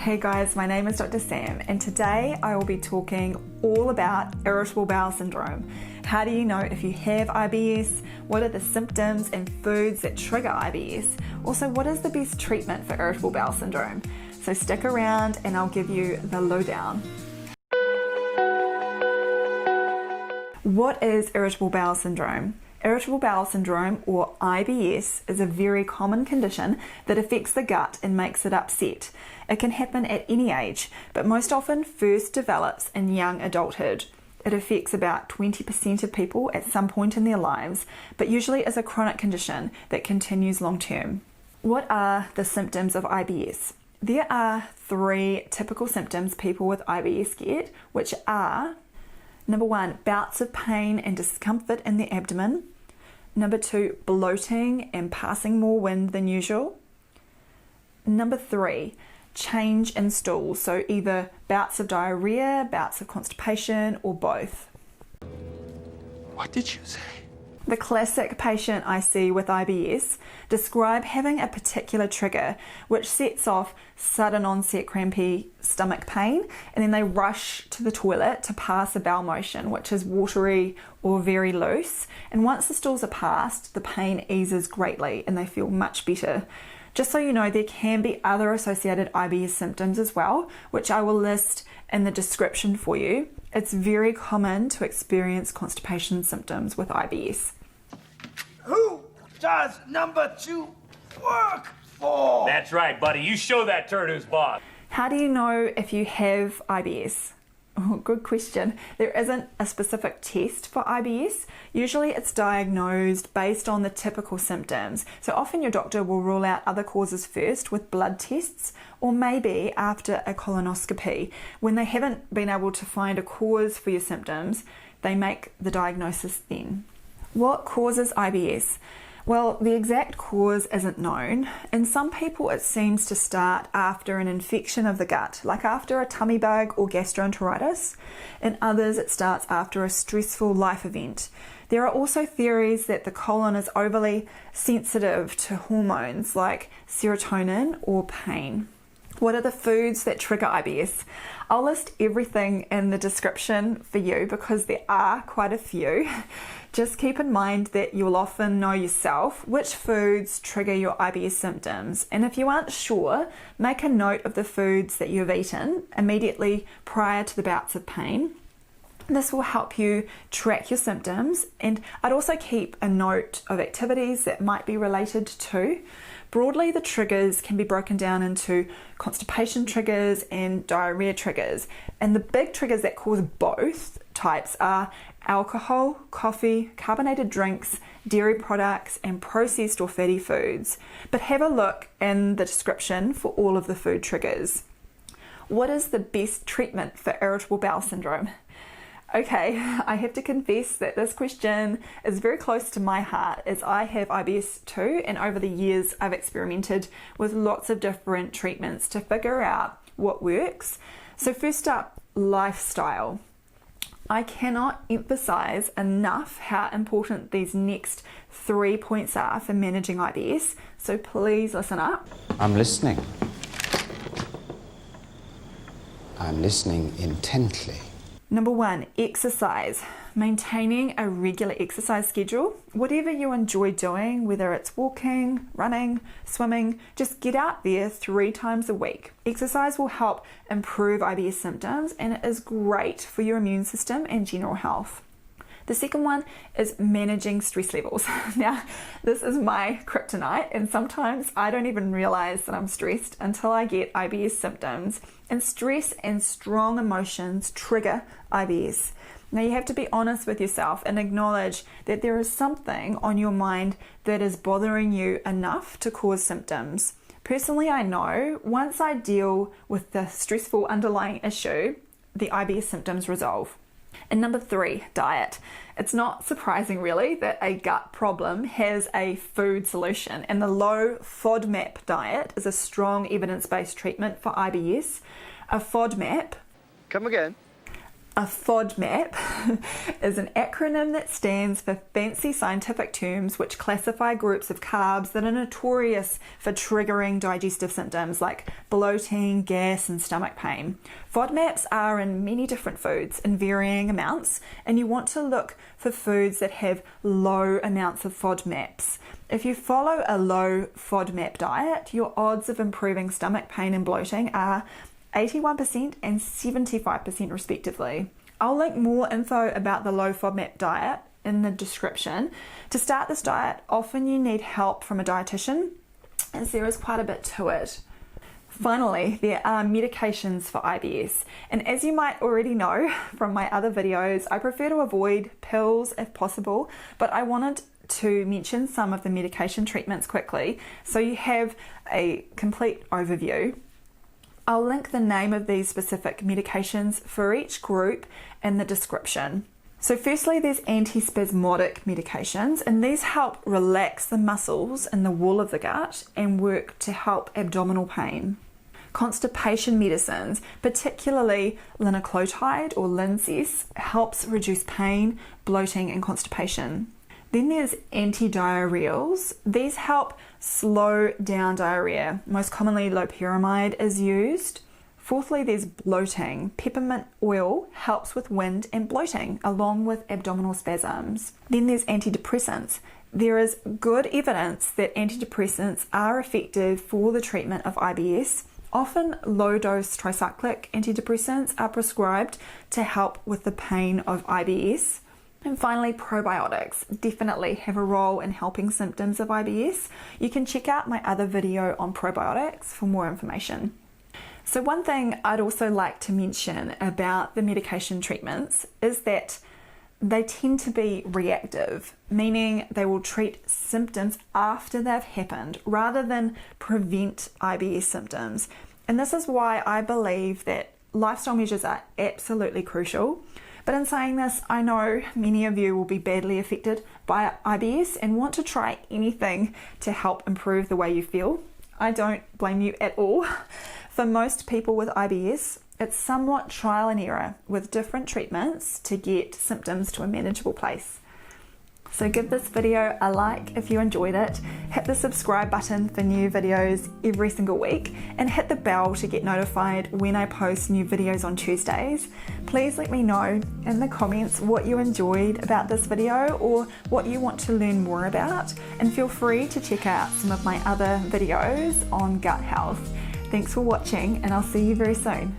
Hey guys, my name is Dr. Sam and today I will be talking all about irritable bowel syndrome. How do you know if you have IBS? What are the symptoms and foods that trigger IBS? Also, what is the best treatment for irritable bowel syndrome? So stick around and I'll give you the lowdown. What is irritable bowel syndrome? Irritable bowel syndrome, or IBS, is a very common condition that affects the gut and makes it upset. It can happen at any age, but most often first develops in young adulthood. It affects about 20% of people at some point in their lives, but usually is a chronic condition that continues long term. What are the symptoms of IBS? There are 3 typical symptoms people with IBS get, which are: number 1, bouts of pain and discomfort in the abdomen. Number 2, bloating and passing more wind than usual. Number 3, change in stool, so either bouts of diarrhea, bouts of constipation, or both. What did you say? The classic patient I see with IBS describe having a particular trigger which sets off sudden onset crampy stomach pain, and then they rush to the toilet to pass a bowel motion which is watery or very loose, and once the stools are passed, the pain eases greatly and they feel much better. Just so you know, there can be other associated IBS symptoms as well, which I will list in the description for you. It's very common to experience constipation symptoms with IBS. Who does number 2 work for? That's right, buddy. You show that turd who's boss. How do you know if you have IBS? Oh, good question. There isn't a specific test for IBS. Usually it's diagnosed based on the typical symptoms. So often your doctor will rule out other causes first with blood tests, or maybe after a colonoscopy. When they haven't been able to find a cause for your symptoms, they make the diagnosis then. What causes IBS? Well, the exact cause isn't known. In some people it seems to start after an infection of the gut, like after a tummy bug or gastroenteritis. In others it starts after a stressful life event. There are also theories that the colon is overly sensitive to hormones like serotonin or pain. What are the foods that trigger IBS? I'll list everything in the description for you because there are quite a few. Just keep in mind that you'll often know yourself which foods trigger your IBS symptoms. And if you aren't sure, make a note of the foods that you've eaten immediately prior to the bouts of pain. This will help you track your symptoms, and I'd also keep a note of activities that might be related to. Broadly, the triggers can be broken down into constipation triggers and diarrhea triggers, and the big triggers that cause both types are alcohol, coffee, carbonated drinks, dairy products, and processed or fatty foods. But have a look in the description for all of the food triggers. What is the best treatment for irritable bowel syndrome? Okay, I have to confess that this question is very close to my heart as I have IBS too, and over the years I've experimented with lots of different treatments to figure out what works. So first up, lifestyle. I cannot emphasize enough how important these next 3 points are for managing IBS, so please listen up. I'm listening. I'm listening intently. Number 1, exercise. Maintaining a regular exercise schedule. Whatever you enjoy doing, whether it's walking, running, swimming, just get out there 3 times a week. Exercise will help improve IBS symptoms and it is great for your immune system and general health. The second one is managing stress levels. Now, this is my kryptonite, and sometimes I don't even realize that I'm stressed until I get IBS symptoms. And stress and strong emotions trigger IBS. Now, you have to be honest with yourself and acknowledge that there is something on your mind that is bothering you enough to cause symptoms. Personally, I know once I deal with the stressful underlying issue, the IBS symptoms resolve. And number 3, diet. It's not surprising really that a gut problem has a food solution, and the low FODMAP diet is a strong evidence-based treatment for IBS. A FODMAP Come again. A FODMAP is an acronym that stands for fancy scientific terms which classify groups of carbs that are notorious for triggering digestive symptoms like bloating, gas, and stomach pain. FODMAPs are in many different foods in varying amounts, and you want to look for foods that have low amounts of FODMAPs. If you follow a low FODMAP diet, your odds of improving stomach pain and bloating are 81% and 75% respectively. I'll link more info about the low FODMAP diet in the description. To start this diet, often you need help from a dietitian, as there is quite a bit to it. Finally, there are medications for IBS, and as you might already know from my other videos, I prefer to avoid pills if possible, but I wanted to mention some of the medication treatments quickly so you have a complete overview. I'll link the name of these specific medications for each group in the description. So firstly, there's antispasmodic medications, and these help relax the muscles in the wall of the gut and work to help abdominal pain. Constipation medicines, particularly linaclotide or Linzess, helps reduce pain, bloating, and constipation. Then there's antidiarrheals. These help slow down diarrhea. Most commonly loperamide is used. Fourthly, there's bloating. Peppermint oil helps with wind and bloating, along with abdominal spasms. Then there's antidepressants. There is good evidence that antidepressants are effective for the treatment of IBS. Often low-dose tricyclic antidepressants are prescribed to help with the pain of IBS. And finally, probiotics definitely have a role in helping symptoms of IBS. You can check out my other video on probiotics for more information. So one thing I'd also like to mention about the medication treatments is that they tend to be reactive, meaning they will treat symptoms after they've happened rather than prevent IBS symptoms. And this is why I believe that lifestyle measures are absolutely crucial. But in saying this, I know many of you will be badly affected by IBS and want to try anything to help improve the way you feel. I don't blame you at all. For most people with IBS, it's somewhat trial and error with different treatments to get symptoms to a manageable place. So give this video a like if you enjoyed it, hit the subscribe button for new videos every single week, and hit the bell to get notified when I post new videos on Tuesdays. Please let me know in the comments what you enjoyed about this video or what you want to learn more about, and feel free to check out some of my other videos on gut health. Thanks for watching, and I'll see you very soon.